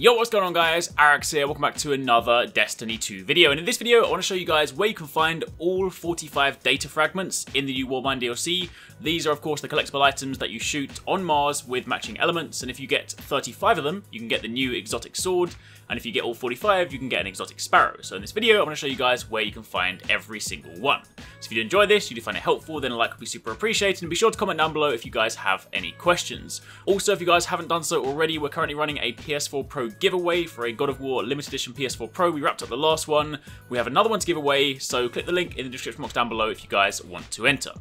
Yo, what's going on guys? Arax here, welcome back to another Destiny 2 video, and in this video I want to show you guys where you can find all 45 data fragments in the new Warmind DLC. These are of course the collectible items that you shoot on Mars with matching elements, and if you get 35 of them, you can get the new exotic sword, and if you get all 45, you can get an exotic sparrow. So in this video, I want to show you guys where you can find every single one. So if you do enjoy this, you do find it helpful, then a like would be super appreciated, and be sure to comment down below if you guys have any questions. Also, if you guys haven't done so already, we're currently running a PS4 Pro giveaway for a God of War limited edition PS4 Pro. We wrapped up the last one. We have another one to give away, so click the link in the description box down below if you guys want to enter.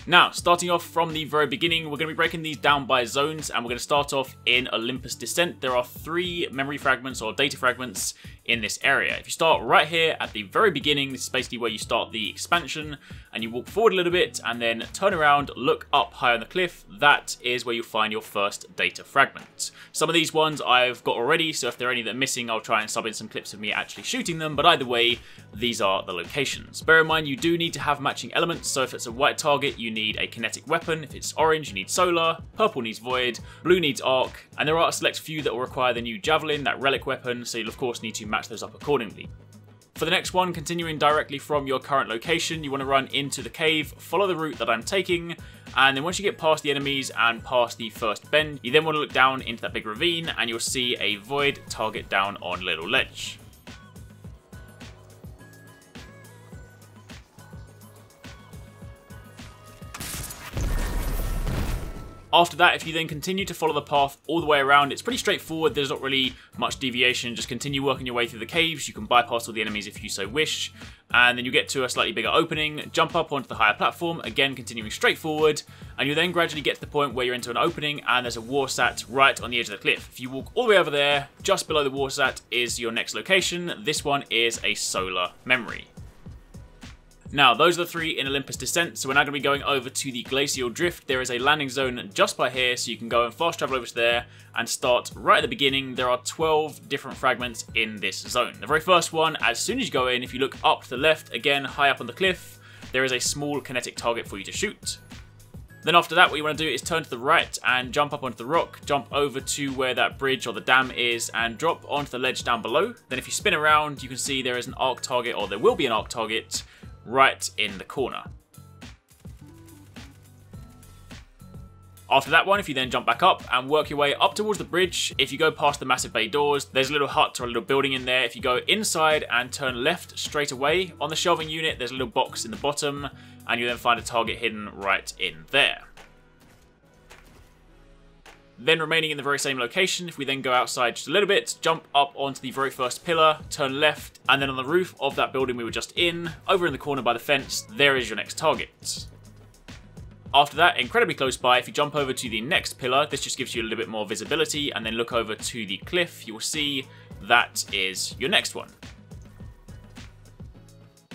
Now, starting off from the very beginning, we're going to be breaking these down by zones, and we're going to start off in Olympus Descent. There are 3 memory fragments or data fragments in this area. If you start right here at the very beginning, this is basically where you start the expansion, and you walk forward a little bit and then turn around, look up high on the cliff. That is where you'll find your first data fragment. Some of these ones I've got already, so if there are any that are missing, I'll try and sub in some clips of me actually shooting them, but either way, these are the locations. Bear in mind, you do need to have matching elements, so if it's a white target, you need a kinetic weapon. If it's orange, you need solar, purple needs void, blue needs arc, and there are a select few that will require the new javelin, that relic weapon, so you'll of course need to match those up accordingly. For the next one, continuing directly from your current location, you want to run into the cave, follow the route that I'm taking, and then once you get past the enemies and past the first bend, you then want to look down into that big ravine, and you'll see a void target down on Little Ledge. After that, if you then continue to follow the path all the way around, it's pretty straightforward. There's not really much deviation. Just continue working your way through the caves. You can bypass all the enemies if you so wish. And then you get to a slightly bigger opening, jump up onto the higher platform, again continuing straight forward, and you then gradually get to the point where you're into an opening and there's a warsat right on the edge of the cliff. If you walk all the way over there, just below the warsat is your next location. This one is a solar memory. Now, those are the 3 in Olympus Descent, so we're now going to be going over to the Glacial Drift. There is a landing zone just by here, so you can go and fast travel over to there and start right at the beginning. There are 12 different fragments in this zone. The very first one, as soon as you go in, if you look up to the left, again, high up on the cliff, there is a small kinetic target for you to shoot. Then after that, what you want to do is turn to the right and jump up onto the rock, jump over to where that bridge or the dam is, and drop onto the ledge down below. Then if you spin around, you can see there is an arc target, or there will be an arc target, right in the corner. After that one, if you then jump back up and work your way up towards the bridge, if you go past the massive bay doors, there's a little hut or a little building in there. If you go inside and turn left straight away, on the shelving unit, there's a little box in the bottom, and you then find a target hidden right in there. Then remaining in the very same location, if we then go outside just a little bit, jump up onto the very first pillar, turn left, and then on the roof of that building we were just in, over in the corner by the fence, there is your next target. After that, incredibly close by, if you jump over to the next pillar, this just gives you a little bit more visibility, and then look over to the cliff, you will see that is your next one.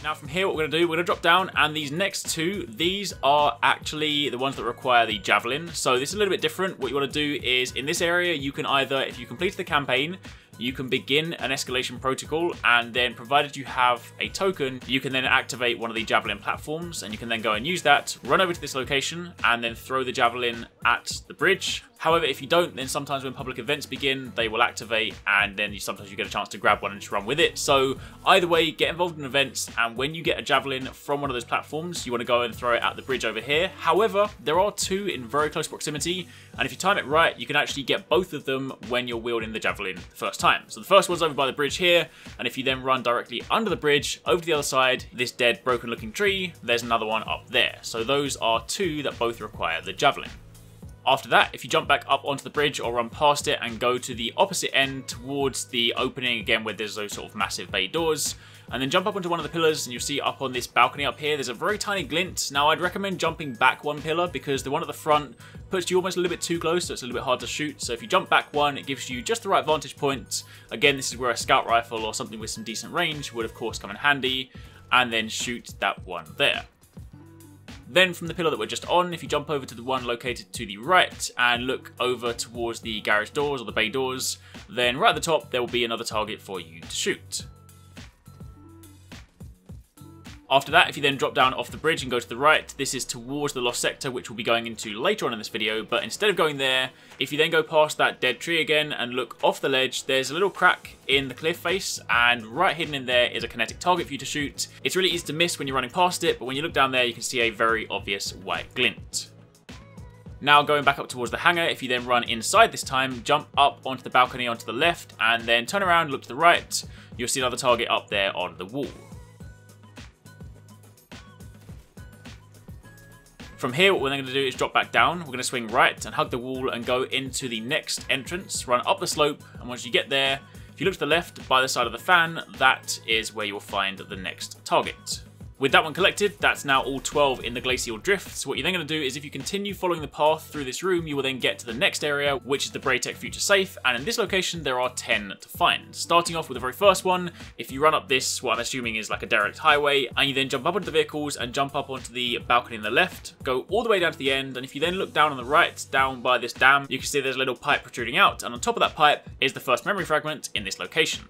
Now from here, what we're going to do, we're going to drop down, and these next 2, these are actually the ones that require the javelin. So this is a little bit different. What you want to do is, in this area, you can either, if you complete the campaign, you can begin an escalation protocol, and then provided you have a token, you can then activate one of the javelin platforms, and you can then go and use that, run over to this location, and then throw the javelin at the bridge. However, if you don't, then sometimes when public events begin, they will activate, and then sometimes you get a chance to grab one and just run with it. So either way, get involved in events, and when you get a javelin from one of those platforms, you want to go and throw it at the bridge over here. However, there are 2 in very close proximity, and if you time it right, you can actually get both of them when you're wielding the javelin the first time. So the first one's over by the bridge here, and if you then run directly under the bridge, over to the other side, this dead, broken looking tree, there's another one up there. So those are 2 that both require the javelin. After that, if you jump back up onto the bridge or run past it and go to the opposite end towards the opening, again where there's those sort of massive bay doors, and then jump up onto one of the pillars, and you'll see up on this balcony up here, there's a very tiny glint. Now I'd recommend jumping back 1 pillar, because the one at the front puts you almost a little bit too close, so it's a little bit hard to shoot. So if you jump back 1, it gives you just the right vantage point. Again, this is where a scout rifle or something with some decent range would of course come in handy, and then shoot that one there. Then from the pillar that we're just on, if you jump over to the one located to the right and look over towards the garage doors or the bay doors, then right at the top there will be another target for you to shoot. After that, if you then drop down off the bridge and go to the right, this is towards the Lost Sector, which we'll be going into later on in this video. But instead of going there, if you then go past that dead tree again and look off the ledge, there's a little crack in the cliff face, and right hidden in there is a kinetic target for you to shoot. It's really easy to miss when you're running past it, but when you look down there, you can see a very obvious white glint. Now going back up towards the hangar, if you then run inside this time, jump up onto the balcony onto the left, and then turn around, look to the right, you'll see another target up there on the wall. From here, what we're then going to do is drop back down. We're going to swing right and hug the wall and go into the next entrance, run up the slope, and once you get there, if you look to the left by the side of the fan, that is where you'll find the next target. With that one collected, that's now all 12 in the Glacial Drift. So what you're then going to do is if you continue following the path through this room, you will then get to the next area, which is the Braytech Future Safe. And in this location, there are 10 to find. Starting off with the very first one, if you run up this, what I'm assuming is like a derelict highway, and you then jump up onto the vehicles and jump up onto the balcony on the left, go all the way down to the end. And if you then look down on the right, down by this dam, you can see there's a little pipe protruding out. And on top of that pipe is the first memory fragment in this location.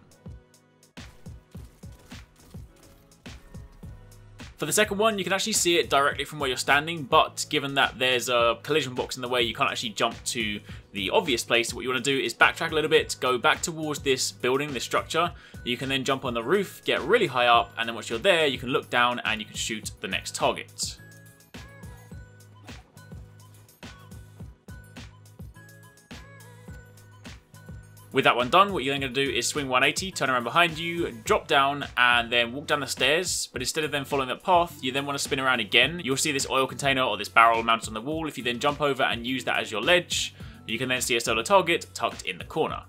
For the second one, you can actually see it directly from where you're standing, but given that there's a collision box in the way, you can't actually jump to the obvious place. What you want to do is backtrack a little bit, go back towards this building, this structure. You can then jump on the roof, get really high up, and then once you're there, you can look down and you can shoot the next target. With that one done, what you're then going to do is swing 180, turn around behind you, drop down, and then walk down the stairs. But instead of then following that path, you then want to spin around again. You'll see this oil container or this barrel mounted on the wall. If you then jump over and use that as your ledge, you can then see a solar target tucked in the corner.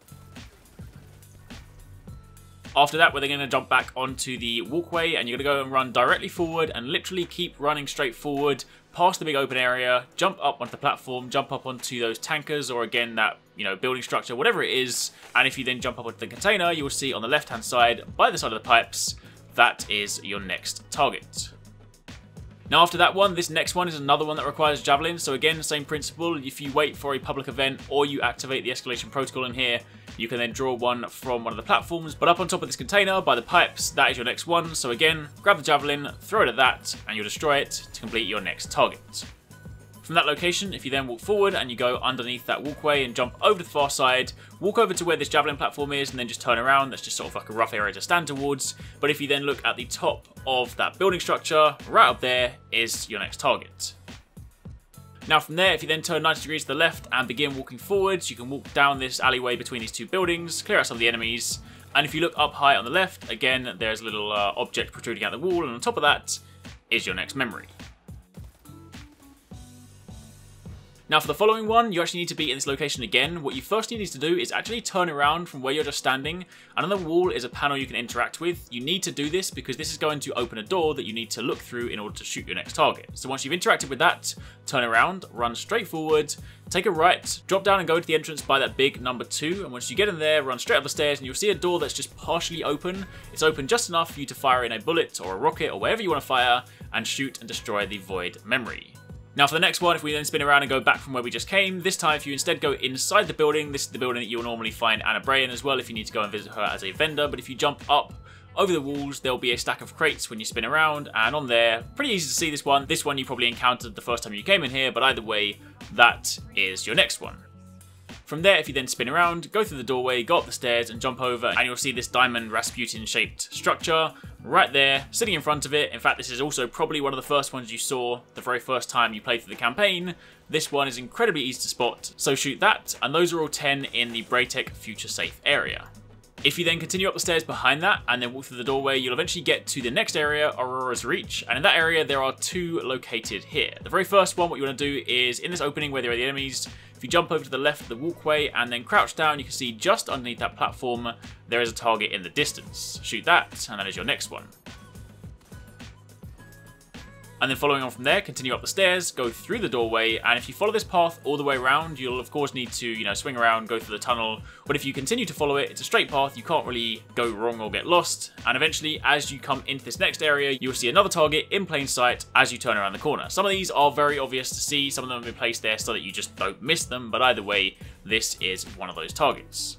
After that, we're then going to jump back onto the walkway, and you're going to go and run directly forward and literally keep running straight forward past the big open area, jump up onto the platform, jump up onto those tankers, or again that, building structure, whatever it is. And if you then jump up onto the container, you will see on the left hand side by the side of the pipes, that is your next target. Now after that one, this next one is another one that requires javelin. So again, same principle. If you wait for a public event or you activate the escalation protocol in here, you can then draw one from one of the platforms. But up on top of this container by the pipes, that is your next one. So again, grab the javelin, throw it at that, and you'll destroy it to complete your next target. From that location, if you then walk forward and you go underneath that walkway and jump over to the far side, walk over to where this javelin platform is and then just turn around. That's just sort of like a rough area to stand towards. But if you then look at the top of that building structure, right up there is your next target. Now from there, if you then turn 90 degrees to the left and begin walking forwards, you can walk down this alleyway between these two buildings, clear out some of the enemies. And if you look up high on the left, again, there's a little object protruding out the wall, and on top of that is your next memory. Now for the following one, you actually need to be in this location again. What you first need to do is actually turn around from where you're just standing, and on the wall is a panel you can interact with. You need to do this because this is going to open a door that you need to look through in order to shoot your next target. So once you've interacted with that, turn around, run straight forward, take a right, drop down and go to the entrance by that big number 2, and once you get in there, run straight up the stairs and you'll see a door that's just partially open. It's open just enough for you to fire in a bullet or a rocket or whatever you want to fire and shoot and destroy the void memory. Now for the next one, if we then spin around and go back from where we just came, this time if you instead go inside the building, this is the building that you'll normally find Anna Bray in as well if you need to go and visit her as a vendor, but if you jump up over the walls, there'll be a stack of crates when you spin around, and on there, pretty easy to see this one. This one you probably encountered the first time you came in here, but either way, that is your next one. From there, if you then spin around, go through the doorway, go up the stairs and jump over, and you'll see this diamond Rasputin shaped structure right there, sitting in front of it. In fact, this is also probably one of the first ones you saw the very first time you played through the campaign. This one is incredibly easy to spot, so shoot that, and those are all 10 in the Braytech Future Safe area. If you then continue up the stairs behind that and then walk through the doorway, you'll eventually get to the next area, Aurora's Reach, and in that area there are 2 located here. The very first one, what you want to do is, in this opening where there are the enemies, if you jump over to the left of the walkway and then crouch down, you can see just underneath that platform there is a target in the distance. Shoot that, and that is your next one. And then following on from there, continue up the stairs, go through the doorway, and if you follow this path all the way around, you'll of course need to, swing around, go through the tunnel, but if you continue to follow it, it's a straight path, you can't really go wrong or get lost, and eventually, as you come into this next area, you'll see another target in plain sight as you turn around the corner. Some of these are very obvious to see, some of them have been placed there so that you just don't miss them, but either way, this is one of those targets.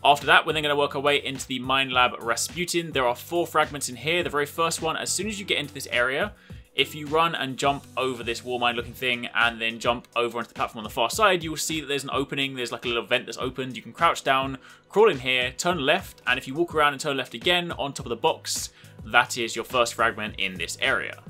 After that, we're then going to work our way into the Minelab Rasputin. There are 4 fragments in here. The very first one, as soon as you get into this area, if you run and jump over this wall mine looking thing and then jump over onto the platform on the far side, you will see that there's an opening. There's like a little vent that's opened. You can crouch down, crawl in here, turn left, and if you walk around and turn left again on top of the box, that is your first fragment in this area.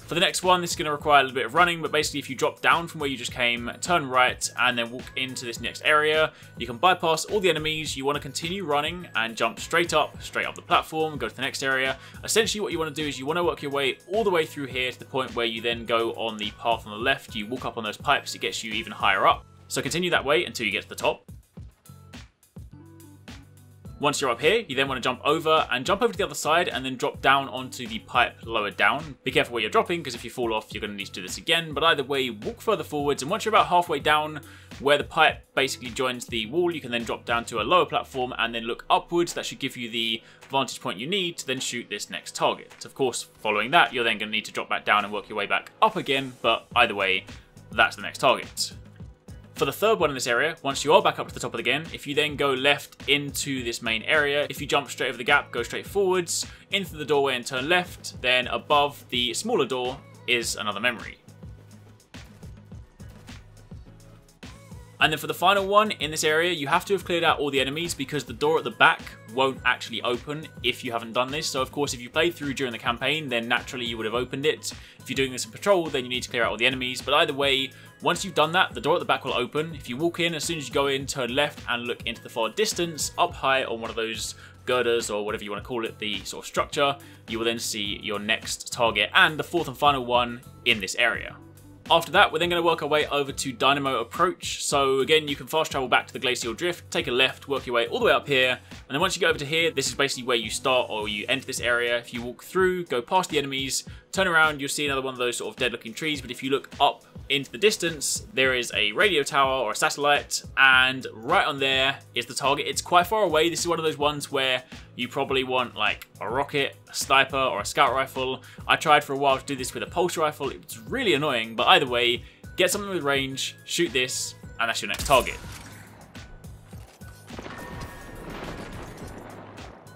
For the next one, this is going to require a little bit of running, but basically if you drop down from where you just came, turn right, and then walk into this next area, you can bypass all the enemies. You want to continue running and jump straight up the platform, go to the next area. Essentially what you want to do is you want to work your way all the way through here to the point where you then go on the path on the left. You walk up on those pipes, it gets you even higher up. So continue that way until you get to the top. Once you're up here, you then want to jump over to the other side and then drop down onto the pipe lower down. Be careful where you're dropping, because if you fall off, you're going to need to do this again. But either way, walk further forwards, and once you're about halfway down where the pipe basically joins the wall, you can then drop down to a lower platform and then look upwards. That should give you the vantage point you need to then shoot this next target. Of course, following that, you're then going to need to drop back down and work your way back up again, but either way, that's the next target. For the third one in this area, once you are back up to the top again, if you then go left into this main area, if you jump straight over the gap, go straight forwards, into the doorway and turn left, then above the smaller door is another memory. And then for the final one in this area, you have to have cleared out all the enemies, because the door at the back won't actually open if you haven't done this. So of course, if you played through during the campaign, then naturally you would have opened it. If you're doing this in patrol, then you need to clear out all the enemies. But either way, once you've done that, the door at the back will open. If you walk in, as soon as you go in, turn left and look into the far distance, up high on one of those girders or whatever you want to call it, the sort of structure, you will then see your next target and the fourth and final one in this area. After that, we're then going to work our way over to Dynamo Approach. So again, you can fast travel back to the Glacial Drift, take a left, work your way all the way up here, and then once you get over to here, this is basically where you start or you enter this area. If you walk through, go past the enemies, turn around, you'll see another one of those sort of dead looking trees, but if you look up into the distance, there is a radio tower or a satellite, and right on there is the target. It's quite far away. This is one of those ones where you probably want like a rocket, a sniper, or a scout rifle. I tried for a while to do this with a pulse rifle. It's really annoying, but either way, get something with range, shoot this, and that's your next target.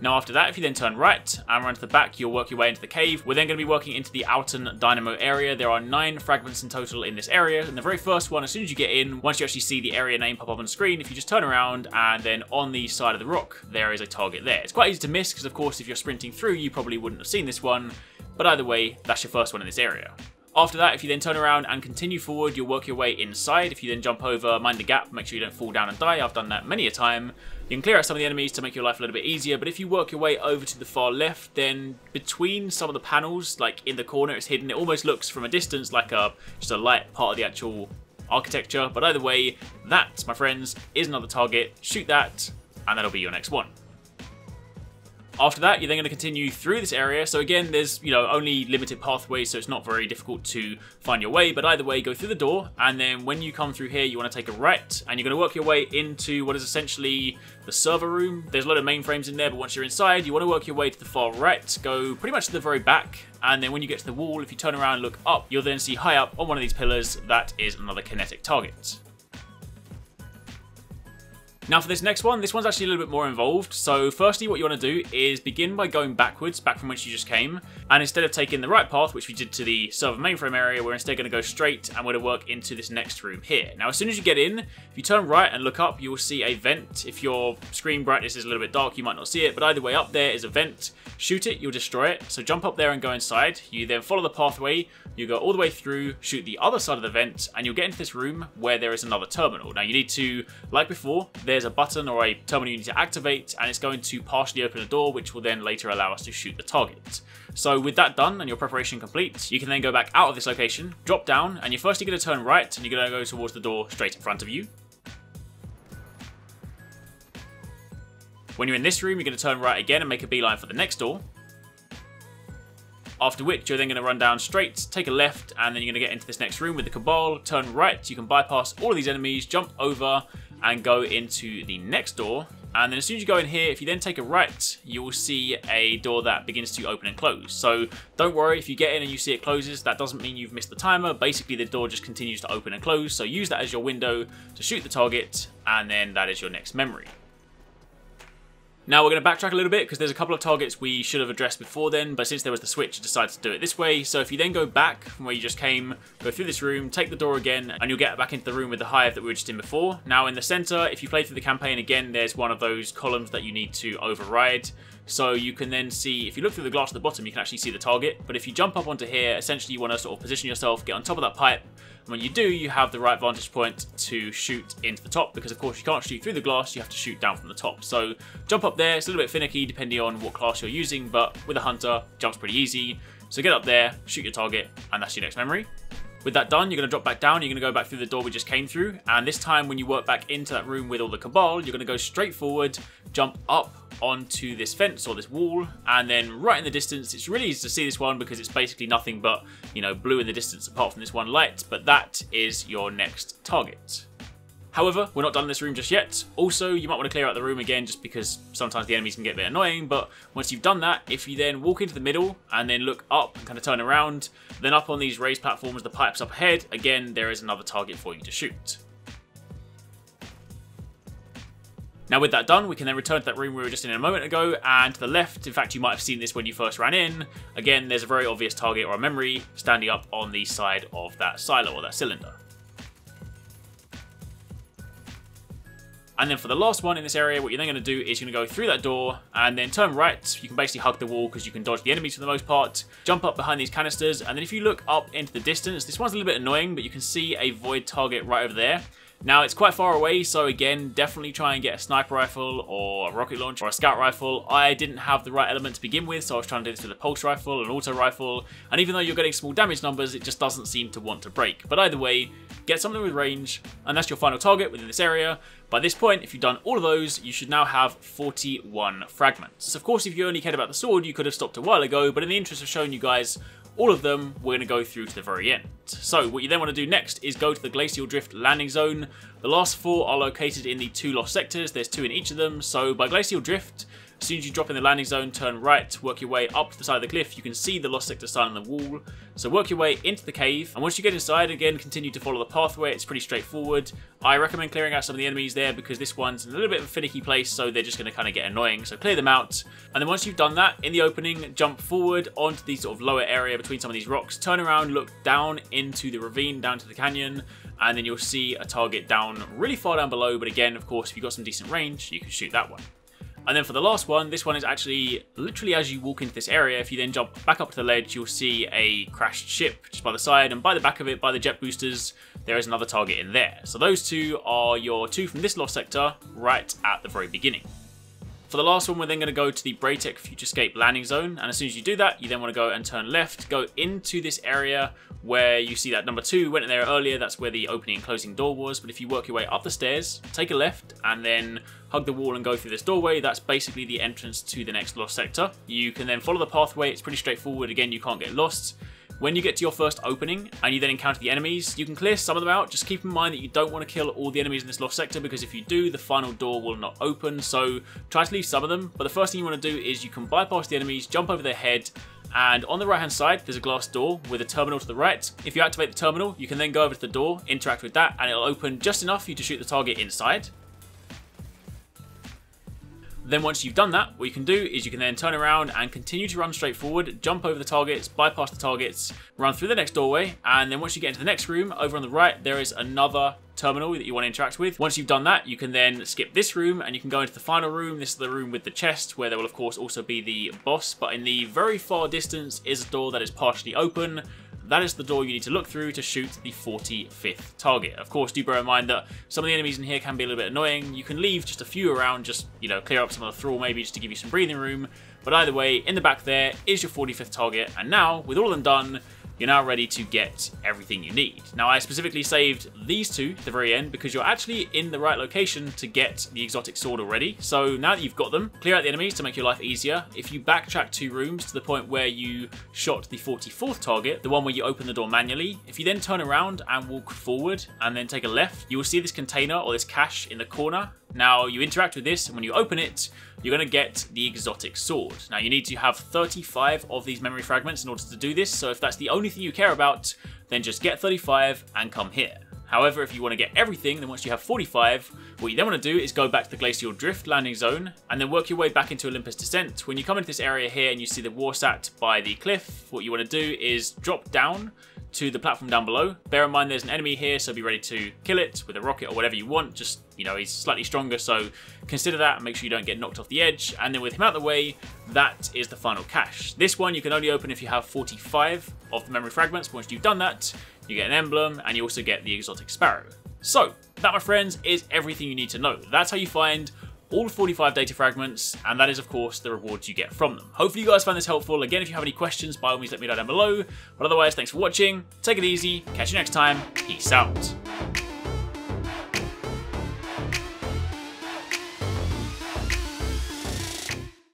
Now after that, if you then turn right and run to the back, you'll work your way into the cave. We're then going to be working into the Alton Dynamo area. There are 9 fragments in total in this area. And the very first one, as soon as you get in, once you actually see the area name pop up on the screen, if you just turn around and then on the side of the rock, there is a target there. It's quite easy to miss because of course if you're sprinting through, you probably wouldn't have seen this one. But either way, that's your first one in this area. After that, if you then turn around and continue forward, you'll work your way inside. If you then jump over, mind the gap, make sure you don't fall down and die. I've done that many a time. You can clear out some of the enemies to make your life a little bit easier, but if you work your way over to the far left, then between some of the panels, like in the corner, it's hidden. It almost looks from a distance like just a light part of the actual architecture, but either way, that, my friends, is another target. Shoot that, and that'll be your next one. After that, you're then going to continue through this area. So again, there's, only limited pathways, so it's not very difficult to find your way. But either way, go through the door, and then when you come through here, you want to take a right, and you're going to work your way into what is essentially the server room. There's a lot of mainframes in there, but once you're inside, you want to work your way to the far right, go pretty much to the very back, and then when you get to the wall, if you turn around and look up, you'll then see high up on one of these pillars, that is another kinetic target. Now for this next one, this one's actually a little bit more involved. So firstly, what you want to do is begin by going backwards, back from which you just came. And instead of taking the right path, which we did to the server mainframe area, we're instead going to go straight and we're going to work into this next room here. Now, as soon as you get in, if you turn right and look up, you will see a vent. If your screen brightness is a little bit dark, you might not see it, but either way, up there is a vent. Shoot it, you'll destroy it. So jump up there and go inside. You then follow the pathway, you go all the way through, shoot the other side of the vent, and you'll get into this room where there is another terminal. Now you need to, like before, there's a button or a terminal you need to activate, and it's going to partially open a door, which will then later allow us to shoot the target. So with that done and your preparation complete, you can then go back out of this location, drop down, and you're firstly going to turn right, and you're going to go towards the door straight in front of you. When you're in this room, you're going to turn right again and make a beeline for the next door. After which, you're then going to run down straight, take a left, and then you're going to get into this next room with the Cabal, turn right, you can bypass all of these enemies, jump over, and go into the next door, and then as soon as you go in here, if you then take a right, you will see a door that begins to open and close. So don't worry if you get in and you see it closes, that doesn't mean you've missed the timer. Basically the door just continues to open and close, so use that as your window to shoot the target, and then that is your next memory. Now we're going to backtrack a little bit because there's a couple of targets we should have addressed before then, but since there was the switch, I decided to do it this way. So if you then go back from where you just came, go through this room, take the door again, and you'll get back into the room with the hive that we were just in before. Now in the center, if you play through the campaign again, there's one of those columns that you need to override. So you can then see, if you look through the glass at the bottom, you can actually see the target. But if you jump up onto here, essentially you want to sort of position yourself, get on top of that pipe. And when you do, you have the right vantage point to shoot into the top, because of course you can't shoot through the glass, you have to shoot down from the top. So jump up there, it's a little bit finicky depending on what class you're using, but with a hunter, jump's pretty easy. So get up there, shoot your target, and that's your next memory. With that done, you're going to drop back down, you're going to go back through the door we just came through, and this time when you work back into that room with all the Cabal, you're going to go straight forward, jump up onto this fence or this wall, and then right in the distance, it's really easy to see this one because it's basically nothing but, you know, blue in the distance apart from this one light, but that is your next target. However, we're not done in this room just yet. Also, you might want to clear out the room again just because sometimes the enemies can get a bit annoying, but once you've done that, if you then walk into the middle and then look up and kind of turn around, then up on these raised platforms, the pipes up ahead, again, there is another target for you to shoot. Now with that done, we can then return to that room we were just in a moment ago, and to the left, in fact you might have seen this when you first ran in, again there's a very obvious target or a memory standing up on the side of that silo or that cylinder. And then for the last one in this area, what you're then going to do is you're going to go through that door and then turn right. You can basically hug the wall because you can dodge the enemies for the most part. Jump up behind these canisters, and then if you look up into the distance, this one's a little bit annoying, but you can see a void target right over there. Now, it's quite far away, so again, definitely try and get a sniper rifle or a rocket launcher or a scout rifle. I didn't have the right element to begin with, so I was trying to do this with a pulse rifle, an auto rifle, and even though you're getting small damage numbers, it just doesn't seem to want to break. But either way, get something with range, and that's your final target within this area. By this point, if you've done all of those, you should now have 41 fragments. Of course, if you only cared about the sword, you could have stopped a while ago, but in the interest of showing you guys all of them, we're going to go through to the very end. So what you then want to do next is go to the Glacial Drift landing zone. The last 4 are located in the 2 lost sectors. There's 2 in each of them. So by Glacial Drift, as soon as you drop in the landing zone, turn right, work your way up to the side of the cliff. You can see the lost sector sign on the wall. So work your way into the cave, and once you get inside, again, continue to follow the pathway. It's pretty straightforward. I recommend clearing out some of the enemies there because this one's in a little bit of a finicky place, so they're just going to kind of get annoying. So clear them out, and then once you've done that, in the opening, jump forward onto the sort of lower area between some of these rocks. Turn around, look down into the ravine, down to the canyon, and then you'll see a target down really far down below. But again, of course, if you've got some decent range, you can shoot that one. And then for the last one, this one is actually literally as you walk into this area. If you then jump back up to the ledge, you'll see a crashed ship just by the side, and by the back of it, by the jet boosters, there is another target in there. So those 2 are your 2 from this lost sector right at the very beginning. For the last one, we're then going to go to the Braytech Futurescape landing zone, and as soon as you do that, you then want to go and turn left, go into this area where you see that number 2 went in there earlier. That's where the opening and closing door was, but if you work your way up the stairs, take a left, and then hug the wall and go through this doorway, that's basically the entrance to the next lost sector. You can then follow the pathway, it's pretty straightforward, again, you can't get lost. When you get to your first opening and you then encounter the enemies, you can clear some of them out. Just keep in mind that you don't want to kill all the enemies in this lost sector, because if you do, the final door will not open. So try to leave some of them. But the first thing you want to do is you can bypass the enemies, jump over their head, and on the right hand side, there's a glass door with a terminal to the right. If you activate the terminal, you can then go over to the door, interact with that, and it'll open just enough for you to shoot the target inside. Then once you've done that, what you can do is you can then turn around and continue to run straight forward, jump over the targets, bypass the targets, run through the next doorway, and then once you get into the next room, over on the right, there is another terminal that you want to interact with. Once you've done that, you can then skip this room and you can go into the final room. This is the room with the chest, where there will of course also be the boss, but in the very far distance is a door that is partially open. That is the door you need to look through to shoot the 45th target. Of course, do bear in mind that some of the enemies in here can be a little bit annoying. You can leave just a few around, just, you know, clear up some of the thrall maybe just to give you some breathing room. But either way, in the back there is your 45th target. And now, with all of them done, you're now ready to get everything you need. Now, I specifically saved these 2 at the very end because you're actually in the right location to get the exotic sword already. So now that you've got them, clear out the enemies to make your life easier. If you backtrack 2 rooms to the point where you shot the 44th target, the one where you open the door manually, if you then turn around and walk forward and then take a left, you will see this container or this cache in the corner. Now, you interact with this, and when you open it, you're going to get the exotic sword. Now, you need to have 35 of these memory fragments in order to do this, so if that's the only thing you care about, then just get 35 and come here. However, if you want to get everything, then once you have 45, what you then want to do is go back to the Glacial Drift landing zone, and then work your way back into Olympus Descent. When you come into this area here and you see the Warsat by the cliff, what you want to do is drop down to the platform down below. Bear in mind there's an enemy here, so be ready to kill it with a rocket or whatever you want. Just, you know, he's slightly stronger, so consider that and make sure you don't get knocked off the edge. And then with him out of the way, that is the final cache. This one you can only open if you have 45 of the memory fragments. Once you've done that, you get an emblem, and you also get the exotic sparrow. So, that, my friends, is everything you need to know. That's how you find all 45 data fragments, and that is, of course, the rewards you get from them. Hopefully you guys found this helpful. Again, if you have any questions, by all means let me know down below. But otherwise, thanks for watching, take it easy, catch you next time, peace out.